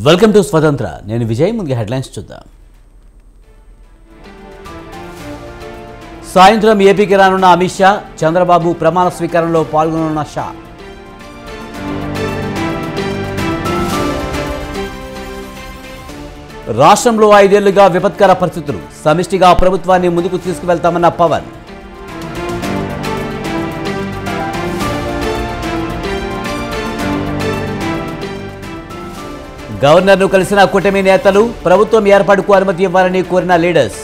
Welcome to స్వతంత్ర. నేను విజయ్. ముందుగా హెడ్లైన్స్ చూద్దాం. సాయంత్రం ఏపీకి రానున్న అమిత్ షా, చంద్రబాబు ప్రమాణ స్వీకారంలో పాల్గొనున్న షా. రాష్ట్రంలో 5 ఏళ్లుగా విపత్కర పరిస్థితులు, సమిష్టిగా ప్రభుత్వాన్ని ముందుకు తీసుకువెళ్తామన్న పవన్. గవర్నర్ను కలిసిన కూటమి నేతలు, ప్రభుత్వం ఏర్పాటుకు అనుమతి ఇవ్వాలని కోరిన లీడర్స్.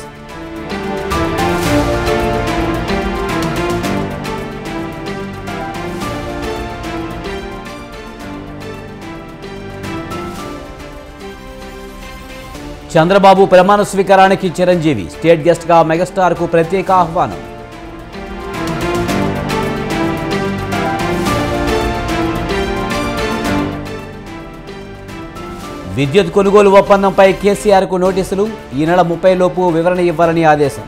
చంద్రబాబు ప్రమాణ స్వీకారానికి చిరంజీవి, స్టేట్ గెస్ట్గా మెగాస్టార్కు ప్రత్యేక ఆహ్వానం. విద్యుత్ కొనుగోలు ఒప్పందంపై కేసీఆర్కు నోటీసులు, ఈ నెల 30 లోపు వివరణ ఇవ్వాలని ఆదేశం.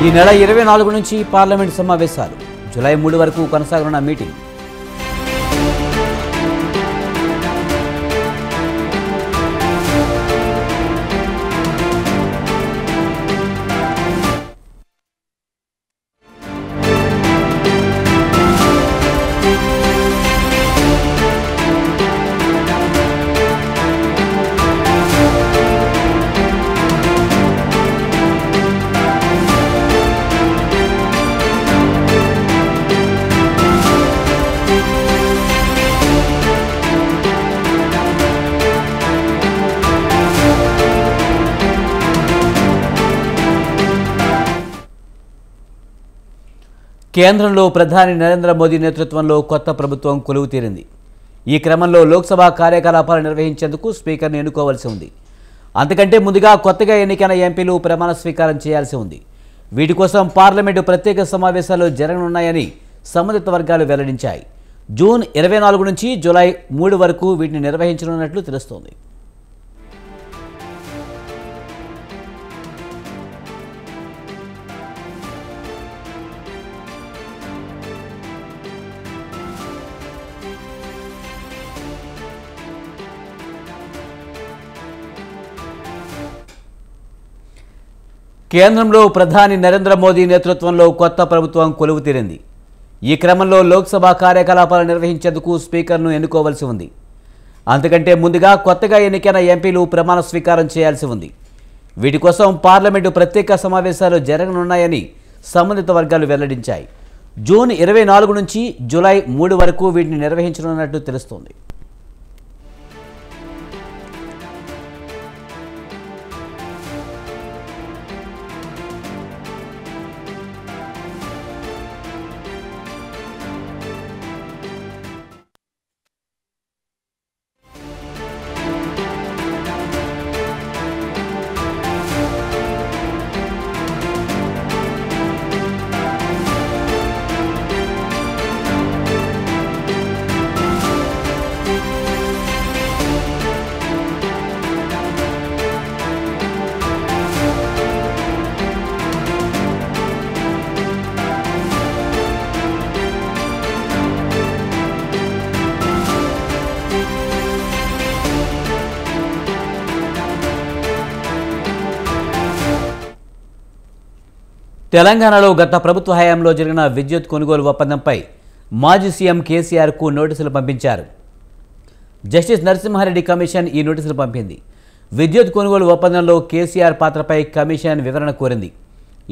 ఈ నెల 24 నుంచి పార్లమెంటు సమావేశాలు, జూలై 3 వరకు కొనసాగనున్న మీటింగ్. కేంద్రంలో ప్రధాని నరేంద్ర మోదీ నేతృత్వంలో కొత్త ప్రభుత్వం కొలువు తీరింది. ఈ క్రమంలో లోక్సభ కార్యకలాపాలు నిర్వహించేందుకు స్పీకర్ను ఎన్నుకోవాల్సి ఉంది. అంతకంటే ముందుగా కొత్తగా ఎన్నికైన ఎంపీలు ప్రమాణ స్వీకారం చేయాల్సి ఉంది. వీటి కోసం పార్లమెంటు ప్రత్యేక సమావేశాలు జరగనున్నాయని సంబంధిత వర్గాలు వెల్లడించాయి. జూన్ 24 నుంచి జూలై 3 వరకు వీటిని నిర్వహించనున్నట్లు తెలుస్తోంది. కేంద్రంలో ప్రధాని నరేంద్ర మోదీ నేతృత్వంలో కొత్త ప్రభుత్వం కొలువు తీరింది. ఈ క్రమంలో లోక్సభ కార్యకలాపాలు నిర్వహించేందుకు స్పీకర్ను ఎన్నుకోవాల్సి ఉంది. అంతకంటే ముందుగా కొత్తగా ఎన్నికైన ఎంపీలు ప్రమాణ స్వీకారం చేయాల్సి ఉంది. వీటి కోసం పార్లమెంటు ప్రత్యేక సమావేశాలు జరగనున్నాయని సంబంధిత వర్గాలు వెల్లడించాయి. జూన్ 24 నుంచి జూలై 3 వరకు వీటిని నిర్వహించనున్నట్లు తెలుస్తోంది. తెలంగాణలో గత ప్రభుత్వ హయాంలో జరిగిన విద్యుత్ కొనుగోలు ఒప్పందంపై మాజీ సీఎం కేసీఆర్కు నోటీసులు పంపించారు. జస్టిస్ నరసింహారెడ్డి కమిషన్ ఈ నోటీసులు పంపింది. విద్యుత్ కొనుగోలు ఒప్పందంలో కేసీఆర్ పాత్రపై కమిషన్ వివరణ కోరింది.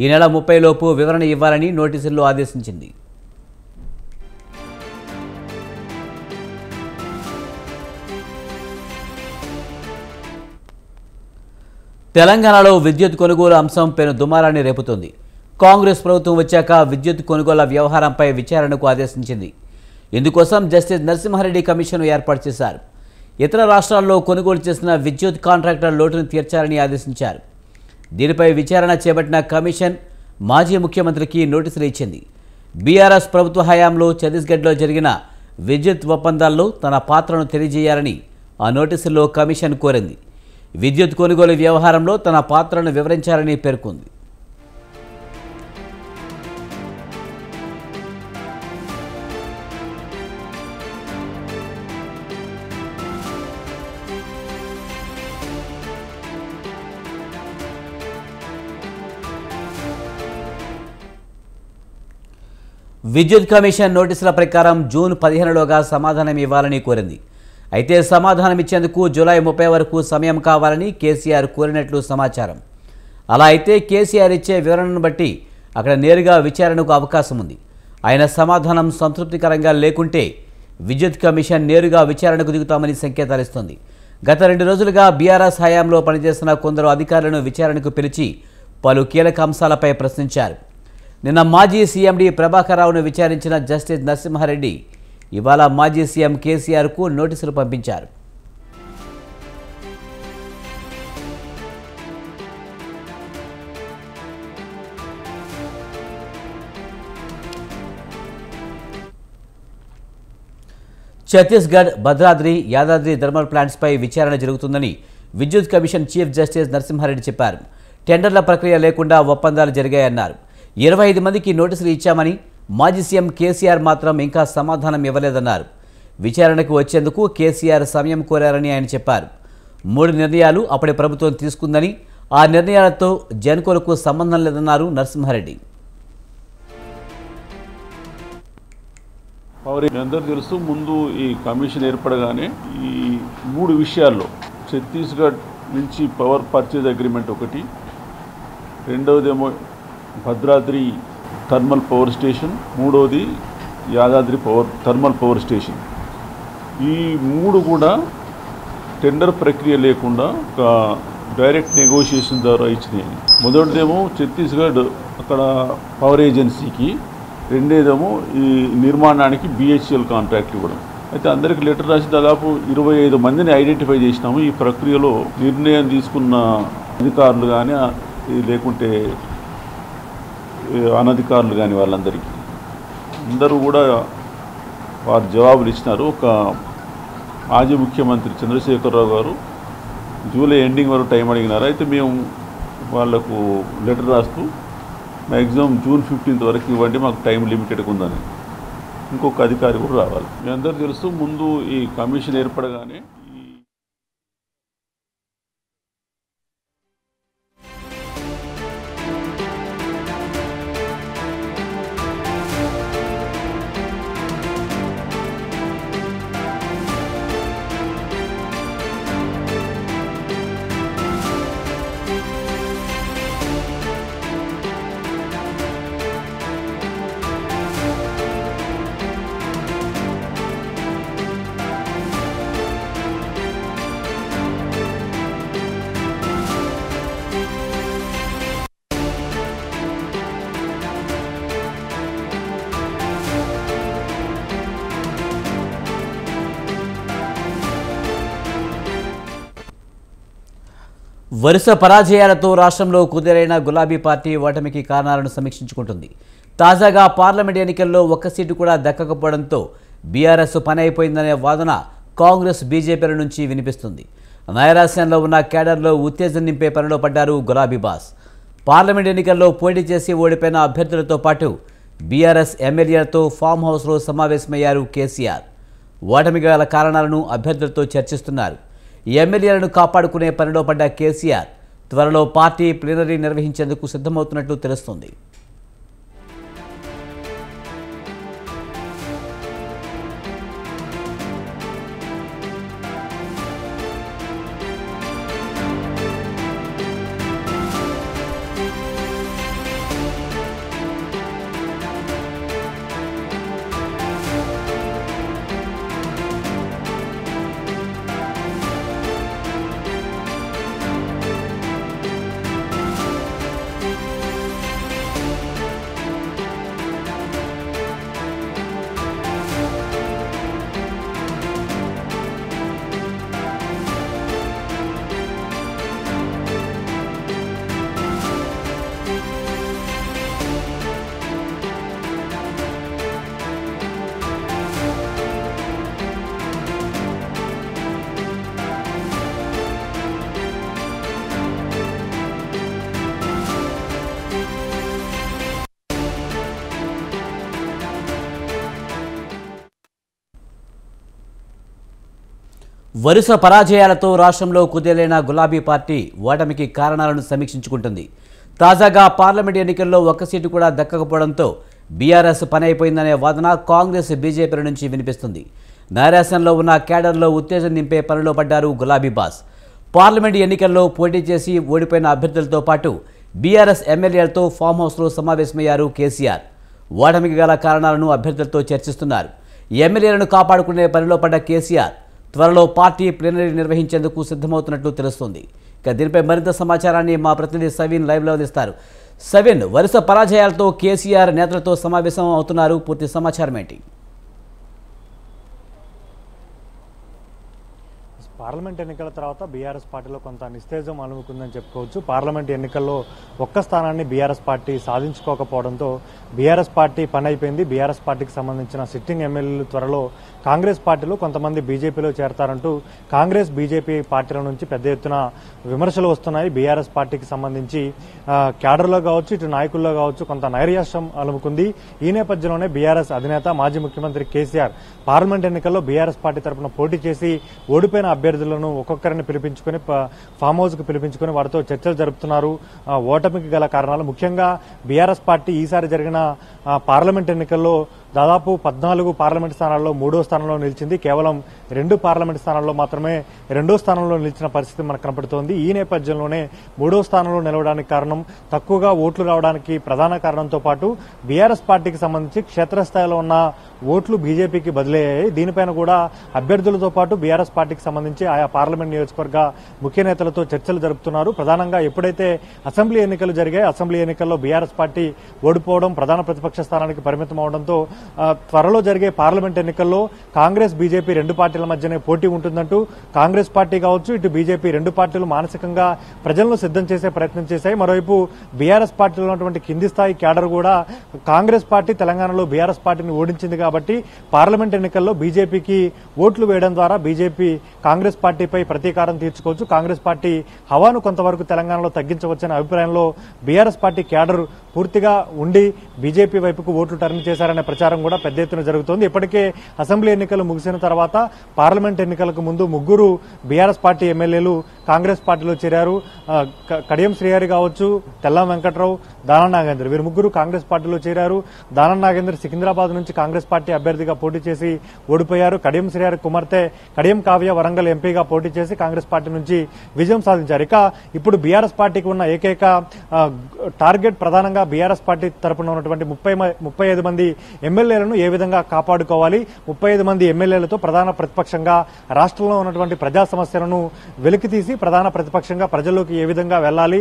ఈ నెల 30 లోపు వివరణ ఇవ్వాలని నోటీసుల్లో ఆదేశించింది. తెలంగాణలో విద్యుత్ కొనుగోలు అంశం పెను దుమారాన్ని రేపుతోంది. కాంగ్రెస్ ప్రభుత్వం వచ్చాక విద్యుత్ కొనుగోళ్ల వ్యవహారంపై విచారణకు ఆదేశించింది. ఇందుకోసం జస్టిస్ నరసింహారెడ్డి కమిషన్ను ఏర్పాటు చేశారు. ఇతర రాష్ట్రాల్లో కొనుగోలు చేసిన విద్యుత్ కాంట్రాక్టర్ లోటును తీర్చాలని ఆదేశించారు. దీనిపై విచారణ చేపట్టిన కమిషన్ మాజీ ముఖ్యమంత్రికి నోటీసులు ఇచ్చింది. బీఆర్ఎస్ ప్రభుత్వ హయాంలో ఛత్తీస్గఢ్లో జరిగిన విద్యుత్ ఒప్పందాల్లో తన పాత్రను తెలియజేయాలని ఆ నోటీసుల్లో కమిషన్ కోరింది. విద్యుత్ కొనుగోలు వ్యవహారంలో తన పాత్రను వివరించాలని పేర్కొంది. విద్యుత్ కమిషన్ నోటీసుల ప్రకారం జూన్ 15లోగా సమాధానం ఇవ్వాలని కోరింది. అయితే సమాధానం ఇచ్చేందుకు జూలై 30 వరకు సమయం కావాలని కేసీఆర్ కోరినట్లు సమాచారం. అలా అయితే కేసీఆర్ ఇచ్చే వివరణను బట్టి అక్కడ నేరుగా విచారణకు అవకాశం ఉంది. ఆయన సమాధానం సంతృప్తికరంగా లేకుంటే విద్యుత్ కమిషన్ నేరుగా విచారణకు దిగుతామని సంకేతాలిస్తోంది. గత 2 రోజులుగా బీఆర్ఎస్ హయాంలో పనిచేసిన కొందరు అధికారులను విచారణకు పిలిచి పలు కీలక అంశాలపై ప్రశ్నించారు. నిన్న మాజీ సీఎండీ ప్రభాకర్ రావును విచారించిన జస్టిస్ నరసింహారెడ్డి ఇవాళ మాజీ సీఎం కేసీఆర్కు నోటీసులు పంపించారు. ఛత్తీస్గఢ్, భద్రాద్రి, యాదాద్రి థర్మల్ ప్లాంట్స్పై విచారణ జరుగుతుందని విద్యుత్ కమిషన్ చీఫ్ జస్టిస్ నరసింహారెడ్డి చెప్పారు. టెండర్ల ప్రక్రియ లేకుండా ఒప్పందాలు జరిగాయన్నారు. 25 మందికి నోటీసులు ఇచ్చామని, మాజీ సీఎం కేసీఆర్ మాత్రం ఇంకా సమాధానం ఇవ్వలేదన్నారు. విచారణకు వచ్చేందుకు కేసీఆర్ సమయం కోరారని ఆయన చెప్పారు. 3 నిర్ణయాలు అప్పటి ప్రభుత్వం తీసుకుందని, ఆ నిర్ణయాలతో జెన్కోలకు సంబంధం లేదన్నారు నరసింహారెడ్డి. అందరూ తెలుసు, ముందు ఈ కమిషన్ ఏర్పడగానే ఈ 3 విషయాల్లో ఛత్తీస్గఢ్ నుంచి పవర్ పర్చేజ్ అగ్రిమెంట్ ఒకటి, రెండవదేమో భద్రాద్రి థర్మల్ పవర్ స్టేషన్, మూడవది యాదాద్రి థర్మల్ పవర్ స్టేషన్. ఈ 3 కూడా టెండర్ ప్రక్రియ లేకుండా ఒక డైరెక్ట్ నెగోషియేషన్ ద్వారా ఇచ్చినాయి. మొదటిదేమో ఛత్తీస్గఢ్ అక్కడ పవర్ ఏజెన్సీకి, రెండేదేమో ఈ నిర్మాణానికి బిహెచ్ఎల్ కాంట్రాక్ట్ ఇవ్వడం. అయితే అందరికి లెటర్ రాసి దాదాపు 25 మందిని ఐడెంటిఫై చేసినాము. ఈ ప్రక్రియలో నిర్ణయం తీసుకున్న అధికారులు కానీ లేకుంటే అనధికారులు కానీ వాళ్ళందరికీ అందరూ కూడా వారు జవాబులు ఇచ్చినారు. ఒక మాజీ ముఖ్యమంత్రి చంద్రశేఖరరావు గారు జూలై ఎండింగ్ వరకు టైం అడిగినారు. అయితే మేము వాళ్లకు లెటర్ రాస్తూ మ్యాక్సిమం జూన్ 15 వరకు ఇవ్వండి, మాకు టైం లిమిటెడ్గా ఉందని. ఇంకొక అధికారి కూడా రావాలి. మీ అందరూ తెలుసు, ముందు ఈ కమిషన్ ఏర్పడగానే వరుస పరాజయాలతో రాష్ట్రంలో కుదేరైన గులాబీ పార్టీ ఓటమికి కారణాలను సమీక్షించుకుంటుంది. తాజాగా పార్లమెంట్ ఎన్నికల్లో ఒక్క సీటు కూడా దక్కకపోవడంతో బీఆర్ఎస్ పని అయిపోయిందనే వాదన కాంగ్రెస్, బీజేపీల నుంచి వినిపిస్తుంది. నైరాశ్యంలో ఉన్న కేడర్లో ఉత్తేజం నింపే పనిలో పడ్డారు గులాబీ బాస్. పార్లమెంట్ ఎన్నికల్లో పోటీ చేసి ఓడిపోయిన అభ్యర్థులతో పాటు బీఆర్ఎస్ ఎమ్మెల్యేలతో ఫామ్ హౌస్లో సమావేశమయ్యారు కేసీఆర్. ఓటమి గల కారణాలను అభ్యర్థులతో చర్చిస్తున్నారు. ఎమ్మెల్యేలను కాపాడుకునే పనిలో పడ్డ కేసీఆర్ త్వరలో పార్టీ ప్లీనరీ నిర్వహించేందుకు సిద్ధమవుతున్నట్లు తెలుస్తోంది. వరుస పరాజయాలతో రాష్ట్రంలో కుదేలైన గులాబీ పార్టీ ఓటమికి కారణాలను సమీక్షించుకుంటుంది. తాజాగా పార్లమెంట్ ఎన్నికల్లో ఒక్క సీటు కూడా దక్కకపోవడంతో బీఆర్ఎస్ పని అయిపోయిందనే వాదన కాంగ్రెస్ బీజేపీల నుంచి వినిపిస్తుంది. నైరాశ్యంలో ఉన్న కేడర్లో ఉత్తేజం నింపే పనిలో పడ్డారు గులాబీ బాస్. పార్లమెంట్ ఎన్నికల్లో పోటీ చేసి ఓడిపోయిన అభ్యర్థులతో పాటు బీఆర్ఎస్ ఎమ్మెల్యేలతో ఫామ్ హౌస్లో సమావేశమయ్యారు కేసీఆర్. ఓటమికి గల కారణాలను అభ్యర్థులతో చర్చిస్తున్నారు. ఎమ్మెల్యేలను కాపాడుకునే పనిలో పడ్డ కేసీఆర్ త్వరలో పార్టీ ప్లీనరీ నిర్వహించేందుకు సిద్ధమవుతున్నట్లు తెలుస్తోంది. ఇక దీనిపై మరింత సమాచారాన్ని మా ప్రతినిధి సవీన్ లైవ్లో అందిస్తారు. సవీన్, వరుస పరాజయాలతో కేసీఆర్ నేతలతో సమావేశం అవుతున్నారు. పూర్తి సమాచారం ఏంటి? పార్లమెంట్ ఎన్నికల తర్వాత బీఆర్ఎస్ పార్టీలో కొంత నిస్తేజం అలుముకుందని చెప్పుకోవచ్చు. పార్లమెంట్ ఎన్నికల్లో ఒక్క స్థానాన్ని బీఆర్ఎస్ పార్టీ సాధించుకోకపోవడంతో బీఆర్ఎస్ పార్టీ పని అయిపోయింది. బీఆర్ఎస్ పార్టీకి సంబంధించిన సిట్టింగ్ ఎమ్మెల్యేలు త్వరలో కాంగ్రెస్ పార్టీలో కొంతమంది బీజేపీలో చేరతారంటూ కాంగ్రెస్ బీజేపీ పార్టీల నుంచి పెద్ద ఎత్తున విమర్శలు వస్తున్నాయి. బీఆర్ఎస్ పార్టీకి సంబంధించి క్యాడర్లో కావచ్చు, ఇటు నాయకుల్లో కావచ్చు కొంత నైరాశ్యం అలుముకుంది. ఈ నేపథ్యంలోనే బీఆర్ఎస్ అధినేత మాజీ ముఖ్యమంత్రి కేసీఆర్ పార్లమెంట్ ఎన్నికల్లో బీఆర్ఎస్ పార్టీ తరఫున పోటీ చేసి ఓడిపోయిన అభ్యర్థులను ఒక్కొక్కరిని పిలిపించుకుని ఫామ్ హౌస్ కు పిలిపించుకుని వారితో చర్చలు జరుపుతున్నారు. ఓటమికి గల కారణాలు ముఖ్యంగా బీఆర్ఎస్ పార్టీ ఈసారి జరిగిన పార్లమెంట్ ఎన్నికల్లో దాదాపు 14 పార్లమెంట్ స్థానాల్లో 3వ స్థానంలో నిలిచింది. కేవలం 2 పార్లమెంట్ స్థానాల్లో మాత్రమే 2వ స్థానంలో నిలిచిన పరిస్థితి మనకు కనపడుతోంది. ఈ నేపథ్యంలోనే 3వ స్థానంలో నిలవడానికి కారణం, తక్కువగా ఓట్లు రావడానికి ప్రధాన కారణంతో పాటు బీఆర్ఎస్ పార్టీకి సంబంధించి క్షేత్రస్థాయిలో ఉన్న ఓట్లు బీజేపీకి బదిలయ్యాయి. దీనిపైన కూడా అభ్యర్థులతో పాటు బీఆర్ఎస్ పార్టీకి సంబంధించి ఆయా పార్లమెంట్ నియోజకవర్గ ముఖ్య నేతలతో చర్చలు జరుపుతున్నారు. ప్రధానంగా ఎప్పుడైతే అసెంబ్లీ ఎన్నికలు జరిగాయి, అసెంబ్లీ ఎన్నికల్లో బీఆర్ఎస్ పార్టీ ఓడిపోవడం, ప్రధాన ప్రతిపక్ష స్థానానికి పరిమితం అవడంతో త్వరలో జరిగే పార్లమెంట్ ఎన్నికల్లో కాంగ్రెస్ బీజేపీ 2 పార్టీల మధ్యనే పోటీ ఉంటుందంటూ కాంగ్రెస్ పార్టీ కావచ్చు, ఇటు బీజేపీ 2 పార్టీలు మానసికంగా ప్రజలను సిద్ధం చేసే ప్రయత్నం చేశాయి. మరోవైపు బీఆర్ఎస్ పార్టీలో ఉన్నటువంటి కింది స్థాయి క్యాడర్ కూడా కాంగ్రెస్ పార్టీ తెలంగాణలో బీఆర్ఎస్ పార్టీని ఓడించింది కాబట్టి పార్లమెంట్ ఎన్నికల్లో బీజేపీకి ఓట్లు వేయడం ద్వారా బీజేపీ కాంగ్రెస్ పార్టీపై ప్రతీకారం తీర్చుకోవచ్చు. కాంగ్రెస్ పార్టీ హవాను కొంతవరకు తెలంగాణలో తగ్గించవచ్చనే అభిప్రాయంలో బీఆర్ఎస్ పార్టీ క్యాడర్ పూర్తిగా ఉండి బీజేపీ వైపుకు ఓట్లు టర్న్ చేశారనే ప్రచారం కూడా పెద్ద ఎత్తున జరుగుతోంది. ఇప్పటికే అసెంబ్లీ ఎన్నికలు ముగిసిన తర్వాత పార్లమెంట్ ఎన్నికలకు ముందు 3 బీఆర్ఎస్ పార్టీ ఎమ్మెల్యేలు కాంగ్రెస్ పార్టీలో చేరారు. కడియం శ్రీహరి కావచ్చు, తెల్లం వెంకట్రావు, దానం నాగేందర్, వీరు 3 కాంగ్రెస్ పార్టీలో చేరారు. దానం నాగేందర్ సికింద్రాబాద్ నుంచి కాంగ్రెస్ పార్టీ అభ్యర్థిగా పోటీ చేసి ఓడిపోయారు. కడియం శ్రీహరి కుమార్తె కడియం కావ్య వరంగల్ ఎంపీగా పోటీ చేసి కాంగ్రెస్ పార్టీ నుంచి విజయం సాధించారు. ఇక ఇప్పుడు బీఆర్ఎస్ పార్టీకి ఉన్న ఏకైక టార్గెట్ ప్రధానంగా బీఆర్ఎస్ పార్టీ తరపున ఉన్నటువంటి 35 మంది ఎమ్మెల్యేలను ఏ విధంగా కాపాడుకోవాలి, 35 మంది ఎమ్మెల్యేలతో ప్రధాన ప్రతిపక్షంగా రాష్ట్రంలో ఉన్నటువంటి ప్రజా సమస్యలను వెలికితీసి ప్రధాన ప్రతిపక్షంగా ప్రజల్లోకి ఏ విధంగా వెళ్లాలి,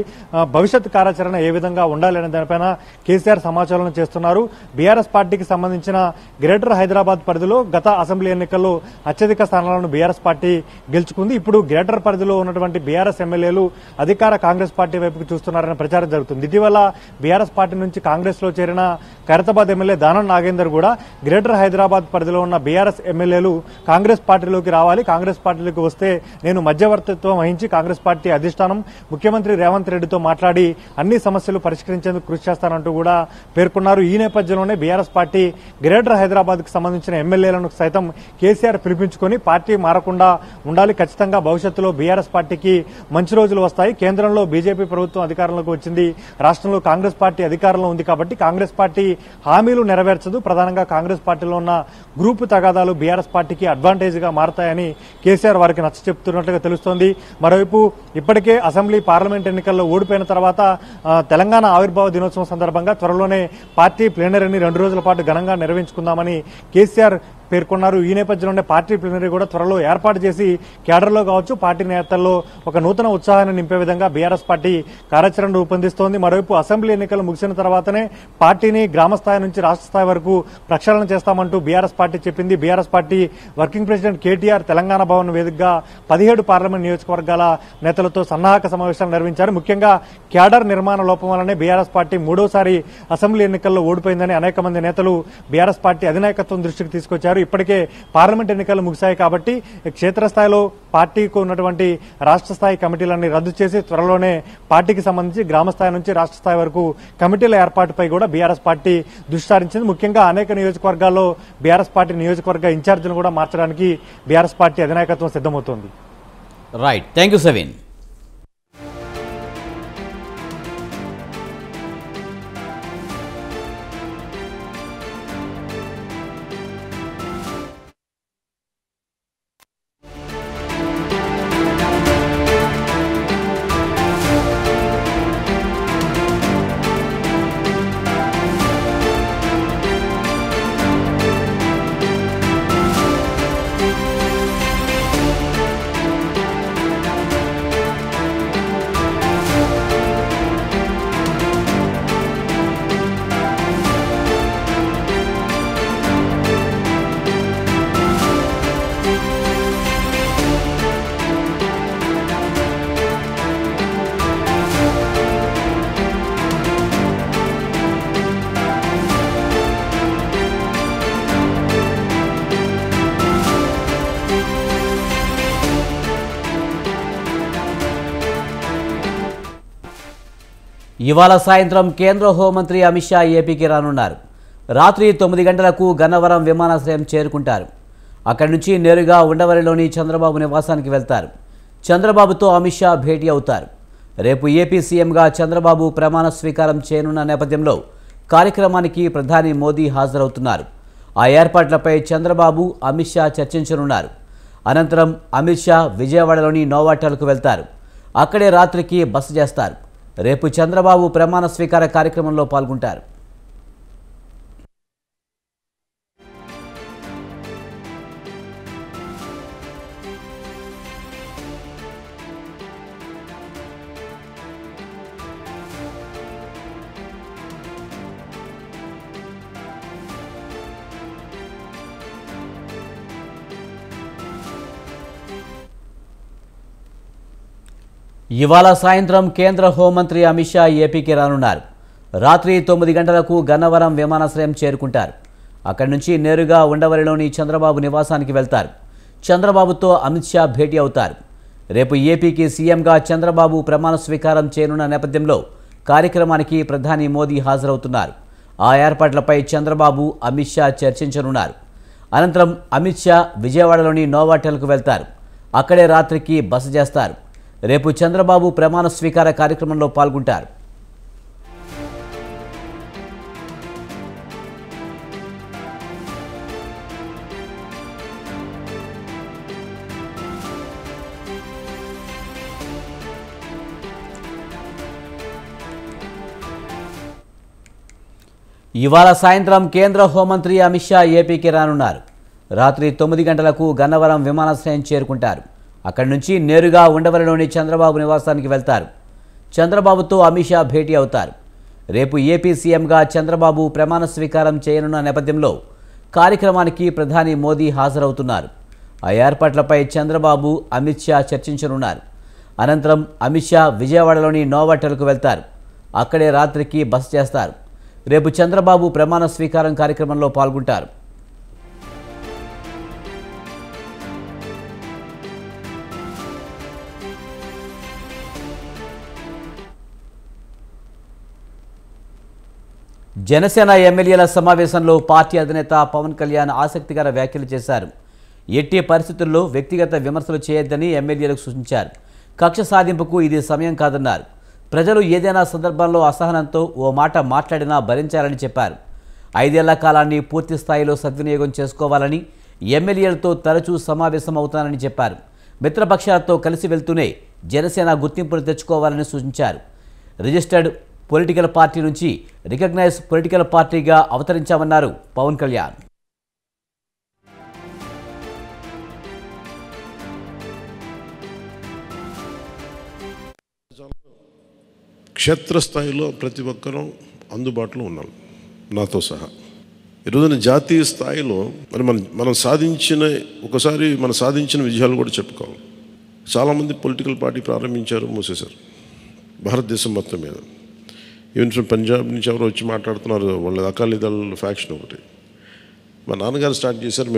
భవిష్యత్ కార్యాచరణ ఏ విధంగా ఉండాలి అనే దానిపైన కేసీఆర్ సమాచారం చేస్తున్నారు. బీఆర్ఎస్ పార్టీకి సంబంధించిన గ్రేటర్ హైదరాబాద్ పరిధిలో గత అసెంబ్లీ ఎన్నికల్లో అత్యధిక స్థానాలను బీఆర్ఎస్ పార్టీ గెలుచుకుంది. ఇప్పుడు గ్రేటర్ పరిధిలో ఉన్నటువంటి బీఆర్ఎస్ ఎమ్మెల్యేలు అధికార కాంగ్రెస్ పార్టీ వైపుకు చూస్తున్నారనే ప్రచారం జరుగుతుంది. ఇటీవల బీఆర్ఎస్ పార్టీ నుంచి కాంగ్రెస్ లో చేరిన ఖైరతాబాద్ ఎమ్మెల్యే దానం నాగేందర్ కూడా గ్రేటర్ హైదరాబాద్ పరిధిలో ఉన్న బీఆర్ఎస్ ఎమ్మెల్యేలు కాంగ్రెస్ పార్టీలోకి రావాలి, కాంగ్రెస్ పార్టీలోకి వస్తే నేను మధ్యవర్తిత్వం వహించి కాంగ్రెస్ పార్టీ అధిష్టానం ముఖ్యమంత్రి రేవంత్ రెడ్డితో మాట్లాడి అన్ని సమస్యలు పరిష్కరించేందుకు కృషి చేస్తానంటూ కూడా పేర్కొన్నారు. ఈ నేపథ్యంలోనే బీఆర్ఎస్ పార్టీ గ్రేటర్ హైదరాబాద్ కు సంబంధించిన ఎమ్మెల్యేలను సైతం కేసీఆర్ పిలిపించుకుని పార్టీ మారకుండా ఉండాలి, ఖచ్చితంగా భవిష్యత్తులో బీఆర్ఎస్ పార్టీకి మంచి రోజులు వస్తాయి, కేంద్రంలో బీజేపీ ప్రభుత్వం అధికారంలోకి వచ్చింది, రాష్ట్రంలో కాంగ్రెస్ పార్టీ అధికారంలో ఉంది కాబట్టి కాంగ్రెస్ పార్టీ హామీలు నెరవేర్చదు, ప్రధానంగా కాంగ్రెస్ పార్టీలో ఉన్న గ్రూపు తగాదాలు బీఆర్ఎస్ పార్టీకి అడ్వాంటేజ్ గా మారతాయని కేసీఆర్ వారికి నచ్చ చెప్తున్నట్లుగా తెలుస్తోంది. మరోవైపు ఇప్పటికే అసెంబ్లీ పార్లమెంట్ ఎన్నికల్లో ఓడిపోయిన తర్వాత తెలంగాణ ఆవిర్భావ దినోత్సవం సందర్భంగా త్వరలోనే పార్టీ ప్లీనరీని 2 రోజుల పాటు ఘనంగా నిర్వహించుకుందామని కేసీఆర్ పేర్కొన్నారు. ఈ నేపథ్యంలోనే పార్టీ ప్లీనరీ కూడా త్వరలో ఏర్పాటు చేసి క్యాడర్లో కావచ్చు, పార్టీ నేతల్లో ఒక నూతన ఉత్సాహాన్ని నింపే విధంగా బీఆర్ఎస్ పార్టీ కార్యాచరణ రూపొందిస్తోంది. మరోవైపు అసెంబ్లీ ఎన్నికలు ముగిసిన తర్వాతనే పార్టీని గ్రామ స్థాయి నుంచి రాష్ట్ర స్థాయి వరకు ప్రక్షాళన చేస్తామంటూ బీఆర్ఎస్ పార్టీ చెప్పింది. BRS party working president KTR Telangana Bhavan వేదికగా 17 పార్లమెంట్ నియోజకవర్గాల నేతలతో సన్నాహక సమావేశాలు నిర్వహించారు. ముఖ్యంగా క్యాడర్ నిర్మాణ లోపం వల్లనే బీఆర్ఎస్ పార్టీ 3వసారి అసెంబ్లీ ఎన్నికల్లో ఓడిపోయిందని అనేక మంది నేతలు బీఆర్ఎస్ పార్టీ అధినాయకత్వం దృష్టికి తీసుకొచ్చారు. ఇప్పటికే పార్లమెంట్ ఎన్నికలు ముగిశాయి కాబట్టి క్షేత్రస్థాయిలో పార్టీకి ఉన్నటువంటి రాష్ట్ర స్థాయి కమిటీలన్నీ రద్దు చేసి త్వరలోనే పార్టీకి సంబంధించి గ్రామ స్థాయి నుంచి రాష్ట్ర స్థాయి వరకు కమిటీల ఏర్పాటుపై కూడా బీఆర్ఎస్ పార్టీ దృష్టి సారించింది. ముఖ్యంగా అనేక నియోజకవర్గాల్లో బీఆర్ఎస్ పార్టీ నియోజకవర్గ ఇన్ఛార్జీలను కూడా మార్చడానికి బీఆర్ఎస్ పార్టీ అధినాయకత్వం సిద్ధమవుతోంది. Right, thank you Saveen. ఇవాళ సాయంత్రం కేంద్ర హోంమంత్రి అమిత్ షా ఏపీకి రానున్నారు. రాత్రి 9 గంటలకు గన్నవరం విమానాశ్రయం చేరుకుంటారు. అక్కడి నుంచి నేరుగా ఉండవల్లిలోని చంద్రబాబు నివాసానికి వెళ్తారు. చంద్రబాబుతో అమిత్ షా భేటీ అవుతారు. రేపు ఏపీ సీఎంగా చంద్రబాబు ప్రమాణ స్వీకారం చేయనున్న నేపథ్యంలో కార్యక్రమానికి ప్రధాని మోదీ హాజరవుతున్నారు. ఆ ఏర్పాట్లపై చంద్రబాబు అమిత్ షా చర్చించనున్నారు. అనంతరం అమిత్ షా విజయవాడలోని నోవాటెల్కు వెళ్తారు. అక్కడే రాత్రికి బస చేస్తారు. రేపు చంద్రబాబు ప్రమాణ స్వీకార కార్యక్రమంలో పాల్గొంటారు. ఇవాళ సాయంత్రం కేంద్ర హోంమంత్రి అమిత్ షా ఏపీకి రానున్నారు. రాత్రి 9 గంటలకు గన్నవరం విమానాశ్రయం చేరుకుంటారు. అక్కడి నుంచి నేరుగా ఉండవల్లిలోని చంద్రబాబు నివాసానికి వెళ్తారు. చంద్రబాబుతో అమిత్ షా భేటీ అవుతారు. రేపు ఏపీకి సీఎంగా చంద్రబాబు ప్రమాణ స్వీకారం చేయనున్న నేపథ్యంలో కార్యక్రమానికి ప్రధాని మోదీ హాజరవుతున్నారు. ఆ ఏర్పాట్లపై చంద్రబాబు అమిత్ షా చర్చించనున్నారు. అనంతరం అమిత్ షా విజయవాడలోని నోవాటెల్కు వెళ్తారు. అక్కడే రాత్రికి బస చేస్తారు. రేపు చంద్రబాబు ప్రమాణ స్వీకార కార్యక్రమంలో పాల్గొంటారు. ఇవాళ సాయంత్రం కేంద్ర హోంమంత్రి అమిత్ షా ఏపీకి రానున్నారు. రాత్రి 9 గంటలకు గన్నవరం విమానాశ్రయం చేరుకుంటారు. అక్కడి నుంచి నేరుగా ఉండవల్లిలోని చంద్రబాబు నివాసానికి వెళ్తారు. చంద్రబాబుతో అమిత్ షా భేటీ అవుతారు. రేపు ఏపీ సీఎంగా చంద్రబాబు ప్రమాణ స్వీకారం చేయనున్న నేపథ్యంలో కార్యక్రమానికి ప్రధాని మోదీ హాజరవుతున్నారు. ఆ ఏర్పాట్లపై చంద్రబాబు అమిత్ షా చర్చించనున్నారు. అనంతరం అమిత్ షా విజయవాడలోని నోవాటెల్కు వెళ్తారు. అక్కడే రాత్రికి బస చేస్తారు. రేపు చంద్రబాబు ప్రమాణ స్వీకారం కార్యక్రమంలో పాల్గొంటారు. జనసేన ఎమ్మెల్యేల సమావేశంలో పార్టీ అధినేత పవన్ కళ్యాణ్ ఆసక్తికర వ్యాఖ్యలు చేశారు. ఎట్టి పరిస్థితుల్లో వ్యక్తిగత విమర్శలు చేయొద్దని ఎమ్మెల్యేలకు సూచించారు. కక్ష సాధింపుకు ఇది సమయం కాదన్నారు. ప్రజలు ఏదైనా సందర్భంలో అసహనంతో ఓ మాట మాట్లాడినా భరించాలని చెప్పారు. 5 ఏళ్ల కాలాన్ని పూర్తి స్థాయిలో సద్వినియోగం చేసుకోవాలని ఎమ్మెల్యేలతో తరచూ సమావేశం అవుతానని చెప్పారు. మిత్రపక్షాలతో కలిసి వెళ్తూనే జనసేన గుర్తింపును తెచ్చుకోవాలని సూచించారు. రిజిస్టర్డ్ పొలిటికల్ పార్టీ నుంచి రికగ్నైజ్ పొలిటికల్ పార్టీగా అవతరించామన్నారు పవన్ కళ్యాణ్. క్షేత్రస్థాయిలో ప్రతి ఒక్కరూ అందుబాటులో ఉన్నాం, నాతో సహా. ఈరోజున జాతీయ స్థాయిలో మనం సాధించిన విజయాలు కూడా చెప్పుకోవాలి. చాలామంది పొలిటికల్ పార్టీ ప్రారంభించారు, మూసేశారు భారతదేశం మొత్తం మీద. ఈవెన్ ఫ్రమ్ పంజాబ్ నుంచి ఎవరో వచ్చి మాట్లాడుతున్నారు, వాళ్ళ అకాలీదళ ఫ్యాక్షన్ ఒకటి. మా నాన్నగారు స్టార్ట్ చేశారు,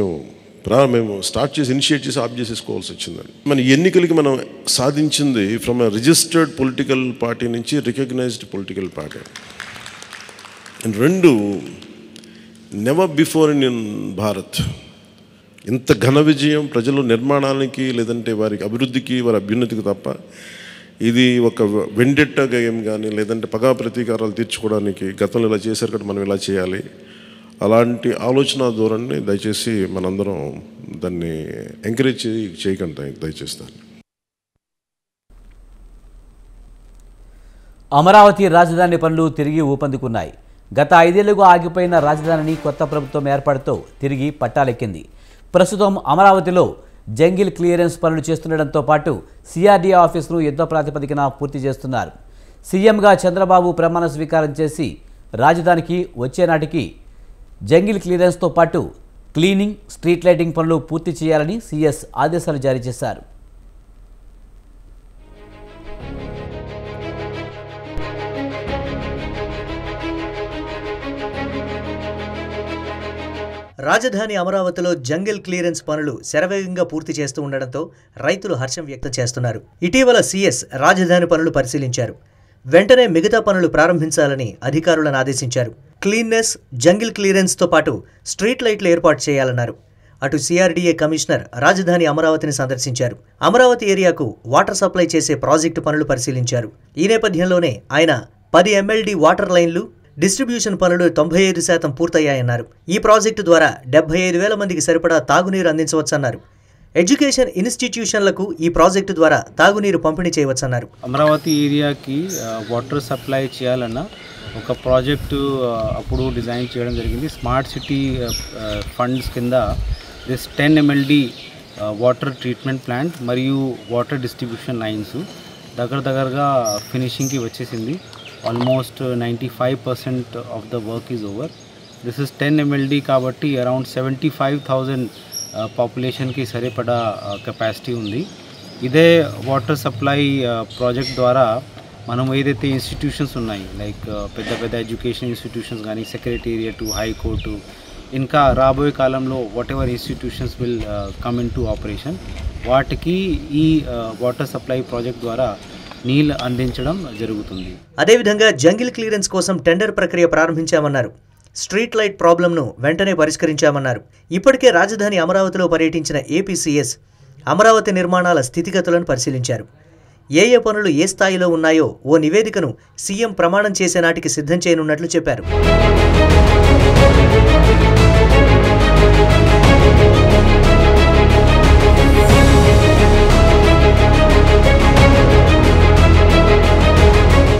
మేము స్టార్ట్ చేసి ఇనిషియేట్ చేసి ఆఫ్ చేసేసుకోవాల్సి వచ్చిందని. మన ఎన్నికలకి మనం సాధించింది from a registered political party నుంచి రికగ్నైజ్డ్ పొలిటికల్ పార్టీ. అండ్ రెండు నెవర్ బిఫోర్ ఇన్ భారత్ ఇంత ఘన విజయం ప్రజల నిర్మాణానికి, లేదంటే వారికి అభివృద్ధికి, వారి అభ్యున్నతికి తప్ప ఇది ఒక వెండెట్టగా ఏం కానీ, లేదంటే పగా ప్రతీకారాలు తీర్చుకోవడానికి గతంలో ఇలా చేశారు కాబట్టి మనం ఇలా చేయాలి, అలాంటి ఆలోచన ధోరణిని దయచేసి మనందరం దాన్ని ఎంకరేజ్ చేయకండి దయచేసి. దాన్ని అమరావతి రాజధాని పనులు తిరిగి ఊపందుకున్నాయి. గత 5 ఏళ్లుగా ఆగిపోయిన రాజధానిని కొత్త ప్రభుత్వం ఏర్పాటుతో తిరిగి పట్టాలెక్కింది. ప్రస్తుతం అమరావతిలో జంగిల్ క్లియరెన్స్ పనులు చేస్తుండటంతో పాటు సిఆర్డీఏ ఆఫీసును యుద్ధ ప్రాతిపదికన పూర్తి చేస్తున్నారు. సీఎంగా చంద్రబాబు ప్రమాణ స్వీకారం చేసి రాజధానికి వచ్చే నాటికి జంగిల్ క్లియరెన్స్తో పాటు క్లీనింగ్, స్ట్రీట్ లైటింగ్ పనులు పూర్తి చేయాలని సీఎస్ ఆదేశాలు జారీ చేశారు. రాజధాని అమరావతిలో జంగిల్ క్లియరెన్స్ పనులు శరవేగంగా పూర్తి చేస్తూ ఉండడంతో రైతులు హర్షం వ్యక్తం చేస్తున్నారు. ఇటీవల సీఎస్ రాజధాని పనులు పరిశీలించారు. వెంటనే మిగతా పనులు ప్రారంభించాలని అధికారులను ఆదేశించారు. క్లీన్నెస్, జంగిల్ క్లియరెన్స్తో పాటు స్ట్రీట్ లైట్లు ఏర్పాటు చేయాలన్నారు. అటు సిఆర్డీఏ కమిషనర్ రాజధాని అమరావతిని సందర్శించారు. అమరావతి ఏరియాకు వాటర్ సప్లై చేసే ప్రాజెక్టు పనులు పరిశీలించారు. ఈ నేపథ్యంలోనే ఆయన 10 MLD వాటర్ లైన్లు, డిస్ట్రిబ్యూషన్ పనులు 95% పూర్తయ్యాయన్నారు. ఈ ప్రాజెక్టు ద్వారా 75,000 మందికి సరిపడా తాగునీరు అందించవచ్చన్నారు. ఎడ్యుకేషన్ ఇన్స్టిట్యూషన్లకు ఈ ప్రాజెక్టు ద్వారా తాగునీరు పంపిణీ చేయవచ్చన్నారు. అమరావతి ఏరియాకి వాటర్ సప్లై చేయాలన్న ఒక ప్రాజెక్టు అప్పుడు డిజైన్ చేయడం జరిగింది. స్మార్ట్ సిటీ ఫండ్స్ కింద this 10 MLD water treatment plant మరియు వాటర్ డిస్ట్రిబ్యూషన్ లైన్స్ దగ్గరగా ఫినిషింగ్కి వచ్చేసింది. Almost 95% of the work is over. This is 10 MLD కాబట్టి అరౌండ్ 75,000 పాపులేషన్కి సరిపడా కెపాసిటీ ఉంది. ఇదే వాటర్ సప్లై ప్రాజెక్ట్ ద్వారా మనం ఏదైతే ఇన్స్టిట్యూషన్స్ ఉన్నాయి, లైక్ పెద్ద ఎడ్యుకేషన్ ఇన్స్టిట్యూషన్స్ కానీ, సెక్రటేరియట్, హైకోర్టు, ఇంకా రాబోయే కాలంలో what ever institutions will come in to operation, వాటికి ఈ వాటర్ సప్లై ప్రాజెక్ట్ ద్వారా నీళ్ళు అందించడం జరుగుతుంది. అదేవిధంగా జంగిల్ క్లియరెన్స్ కోసం టెండర్ ప్రక్రియ ప్రారంభించామన్నారు. స్ట్రీట్ లైట్ ప్రాబ్లంను వెంటనే పరిష్కరించామన్నారు. ఇప్పటికే రాజధాని అమరావతిలో పర్యటించిన ఏపీ సీఎస్ అమరావతి నిర్మాణాల స్థితిగతులను పరిశీలించారు. ఏ పనులు ఏ స్థాయిలో ఉన్నాయో ఓ నివేదికను సీఎం ప్రమాణం చేసే నాటికి సిద్ధం చేయనున్నట్లు చెప్పారు.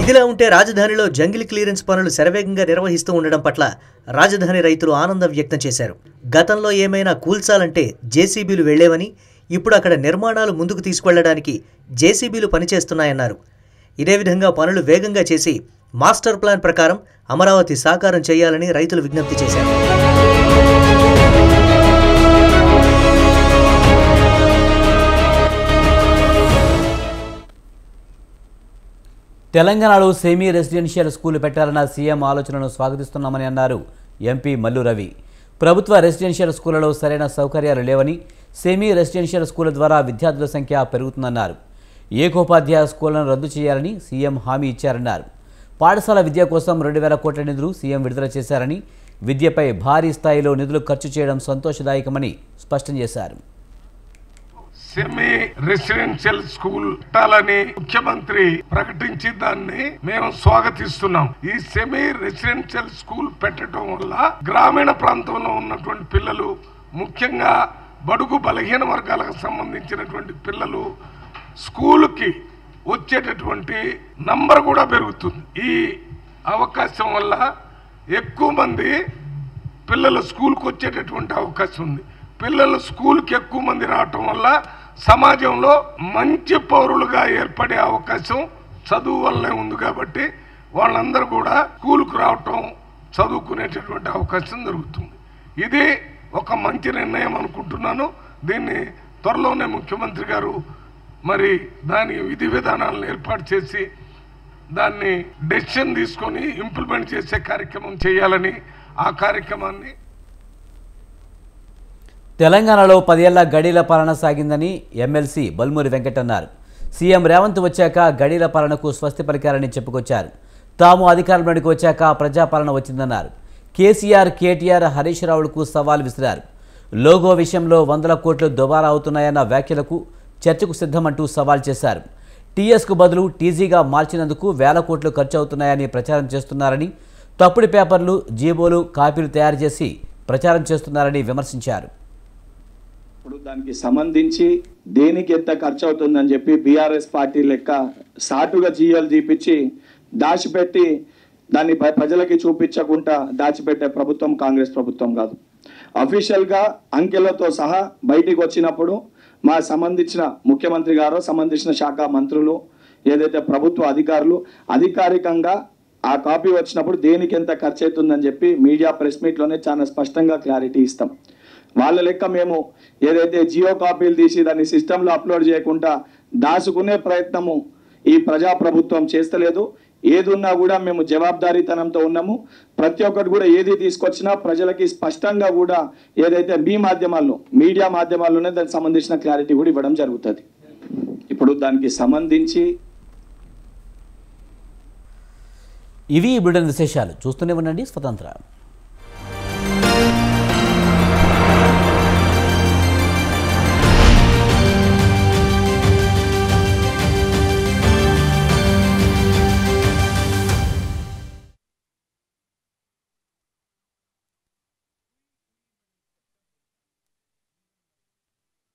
ఇదిలా ఉంటే రాజధానిలో జంగిల్ క్లియరెన్స్ పనులు శరవేగంగా నిర్వహిస్తూ ఉండడం పట్ల రాజధాని రైతులు ఆనందం వ్యక్తం చేశారు. గతంలో ఏమైనా కూల్చాలంటే జేసీబీలు వెళ్లేవని, ఇప్పుడు అక్కడ నిర్మాణాలు ముందుకు తీసుకెళ్లడానికి జేసీబీలు పనిచేస్తున్నాయన్నారు. ఇదే విధంగా పనులు వేగంగా చేసి మాస్టర్ ప్లాన్ ప్రకారం అమరావతి సాకారం చేయాలని రైతులు విజ్ఞప్తి చేశారు. తెలంగాణలో సెమీ రెసిడెన్షియల్ స్కూల్ పెట్టాలన్న సీఎం ఆలోచనను స్వాగతిస్తున్నామని అన్నారు ఎంపీ మల్లు రవి. ప్రభుత్వ రెసిడెన్షియల్ స్కూళ్లలో సరైన సౌకర్యాలు లేవని, సెమీ రెసిడెన్షియల్ స్కూళ్ల ద్వారా విద్యార్థుల సంఖ్య పెరుగుతుందన్నారు. ఏకోపాధ్యాయ స్కూళ్లను రద్దు చేయాలని సీఎం హామీ ఇచ్చారన్నారు. పాఠశాల విద్య కోసం 2,000 కోట్ల నిధులు సీఎం విడుదల చేశారని, విద్యపై భారీ స్థాయిలో నిధులు ఖర్చు చేయడం సంతోషదాయకమని స్పష్టం చేశారు. సెమీ రెసిడెన్షియల్ స్కూల్ పెట్టాలని ముఖ్యమంత్రి ప్రకటించి దాన్ని మేము స్వాగతిస్తున్నాం. ఈ సెమీ రెసిడెన్షియల్ స్కూల్ పెట్టడం వల్ల గ్రామీణ ప్రాంతంలో ఉన్నటువంటి పిల్లలు, ముఖ్యంగా బడుగు బలహీన వర్గాలకు సంబంధించినటువంటి పిల్లలు స్కూలుకి వచ్చేటటువంటి నంబర్ కూడా పెరుగుతుంది. ఈ అవకాశం వల్ల ఎక్కువ మంది పిల్లలు స్కూల్కి వచ్చేటటువంటి అవకాశం ఉంది. పిల్లలు స్కూల్కి ఎక్కువ మంది రావటం వల్ల సమాజంలో మంచి పౌరులుగా ఏర్పడే అవకాశం చదువు వల్లనే ఉంది. కాబట్టి వాళ్ళందరూ కూడా స్కూల్కు రావటం, చదువుకునేటటువంటి అవకాశం జరుగుతుంది. ఇది ఒక మంచి నిర్ణయం అనుకుంటున్నాను. దీన్ని త్వరలోనే ముఖ్యమంత్రి గారు మరి దాని విధి విధానాలను ఏర్పాటు చేసి దాన్ని డెసిషన్ తీసుకొని ఇంప్లిమెంట్ చేసే కార్యక్రమం చేయాలని ఆ కార్యక్రమాన్ని. తెలంగాణలో 10 ఏళ్ల గడీల పాలన సాగిందని ఎమ్మెల్సీ బల్మూరి వెంకట్ అన్నారు. సీఎం రేవంత్ వచ్చాక గడీల పాలనకు స్వస్తి పలికారని చెప్పుకొచ్చారు. తాము అధికారంలోకి వచ్చాక ప్రజాపాలన వచ్చిందన్నారు. కేసీఆర్, కేటీఆర్, హరీష్ రావులకు సవాల్ విసిరారు. లోగో విషయంలో 100 కోట్లు దుబారా అవుతున్నాయన్న వ్యాఖ్యలకు చర్చకు సిద్ధమంటూ సవాల్ చేశారు. టీఎస్కు బదులు టీజీగా మార్చినందుకు 1000 కోట్లు ఖర్చు అవుతున్నాయని ప్రచారం చేస్తున్నారని, తప్పుడు పేపర్లు, జీబోలు, కాపీలు తయారు చేసి ప్రచారం చేస్తున్నారని విమర్శించారు. ఇప్పుడు దానికి సంబంధించి దేనికి ఎంత ఖర్చు అవుతుందని చెప్పి బీఆర్ఎస్ పార్టీ లెక్క సాటుగా జీఎల్ చూపించి దాచిపెట్టి దాన్ని ప్రజలకి చూపించకుండా దాచిపెట్టే ప్రభుత్వం కాంగ్రెస్ ప్రభుత్వం కాదు. అఫీషియల్గా అంకెలతో సహా బయటికి వచ్చినప్పుడు మా సంబంధించిన ముఖ్యమంత్రి గారు, సంబంధించిన శాఖ మంత్రులు, ఏదైతే ప్రభుత్వ అధికారులు అధికారికంగా ఆ కాపీ వచ్చినప్పుడు దేనికి ఎంత ఖర్చు అవుతుందని చెప్పి మీడియా ప్రెస్ మీట్లోనే చాలా స్పష్టంగా క్లారిటీ ఇస్తాం. వాళ్ళ లెక్క మేము ఏదైతే జియో కాపీలు తీసి దాన్ని సిస్టంలో అప్లోడ్ చేయకుండా దాచుకునే ప్రయత్నము ఈ ప్రజాప్రభుత్వం చేస్తలేదు. ఏది ఉన్నా కూడా మేము జవాబుదారీతనంతో ఉన్నాము. ప్రతి ఒక్కటి కూడా ఏది తీసుకొచ్చినా ప్రజలకి స్పష్టంగా కూడా ఏదైతే మీ మాధ్యమాల్లో, మీడియా మాధ్యమాల్లోనే దానికి సంబంధించిన క్లారిటీ కూడా ఇవ్వడం జరుగుతుంది. ఇప్పుడు దానికి సంబంధించి ఇవి ఈ బులెటిన్ విశేషాలు. చూస్తూనే ఉండండి స్వతంత్ర.